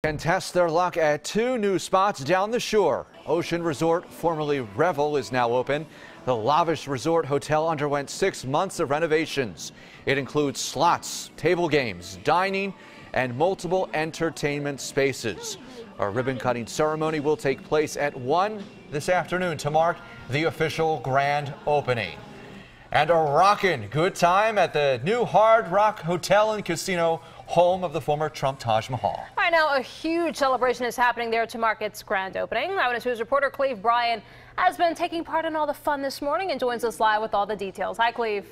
Can test their luck at two new spots down the shore. Ocean Resort, formerly Revel, is now open. The lavish resort hotel underwent 6 months of renovations. It includes slots, table games, dining, and multiple entertainment spaces. A ribbon-cutting ceremony will take place at 1 this afternoon to mark the official grand opening. And a rockin' good time at the new Hard Rock Hotel and Casino, home of the former Trump Taj Mahal. Right now, a huge celebration is happening there to mark its grand opening. Eyewitness News reporter Cleve Bryan has been taking part in all the fun this morning and joins us live with all the details. Hi, Cleve.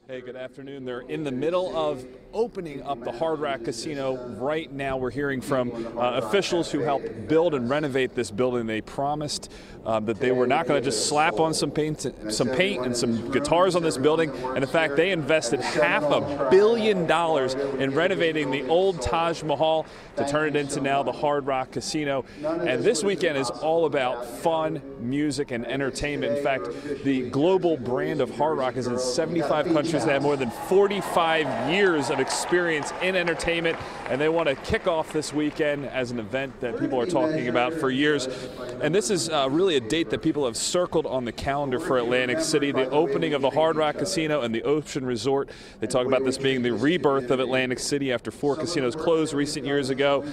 Hey, good afternoon. They're in the middle of opening up the Hard Rock Casino right now. We're hearing from officials who helped build and renovate this building. They promised that they were not going to just slap on some paint and some guitars on this building. And in fact, they invested $500 million in renovating the old Taj Mahal to turn it into now the Hard Rock Casino. And this weekend is all about fun, music, and entertainment. In fact, the global brand of Hard Rock is in 75 countries. They have more than 45 years of experience in entertainment, and they want to kick off this weekend as an event that people are talking about for years. And this is really a date that people have circled on the calendar for Atlantic City, the opening of the Hard Rock Casino and the Ocean Resort. They talk about this being the rebirth of Atlantic City after 4 casinos closed recent years ago,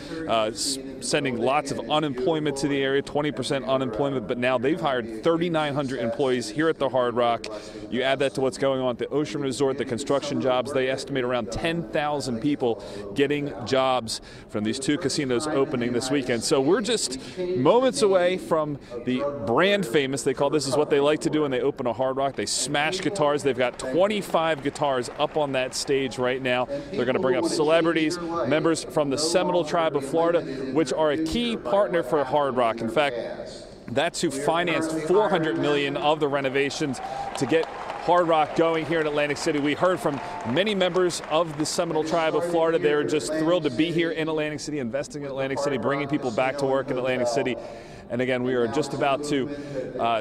sending lots of unemployment to the area, 20% unemployment, but now they've hired 3,900 employees here at the Hard Rock. You add that to what's going on at the Ocean Resort, the construction jobs, they estimate around 10,000 people getting jobs from these 2 casinos opening this weekend. So we're just moments away from the brand famous, they call this is what they like to do when they open a Hard Rock. They smash guitars. They've got 25 guitars up on that stage right now. They're going to bring up celebrities, members from the Seminole Tribe of Florida, which are a key partner for Hard Rock. In fact, that's who financed $400 million of the renovations to get Hard Rock going here in Atlantic City. We heard from many members of the Seminole Tribe of Florida. They're just thrilled to be here in Atlantic City, investing in Atlantic City, bringing people back to work in Atlantic City. And again, we are just about to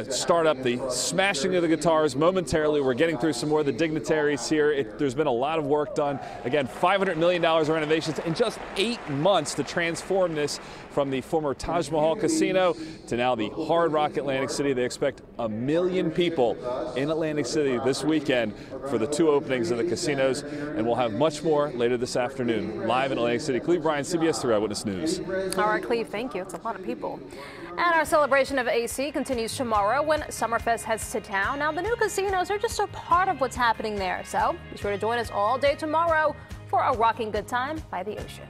start up the smashing of the guitars momentarily. We're getting through some more of the dignitaries here. There's been a lot of work done. Again, $500 million of renovations in just 8 months to transform this from the former Taj Mahal Casino to now the Hard Rock Atlantic City. They expect 1 million people in Atlantic City this weekend for the 2 openings of the casinos. And we'll have much more later this afternoon. Live in Atlantic City, Cleve Bryan, CBS 3 Eyewitness News. All right, Cleve, thank you. It's a lot of people. And our celebration of AC continues tomorrow when Summerfest heads to town. Now, the new casinos are just a part of what's happening there. So be sure to join us all day tomorrow for a rocking good time by the ocean.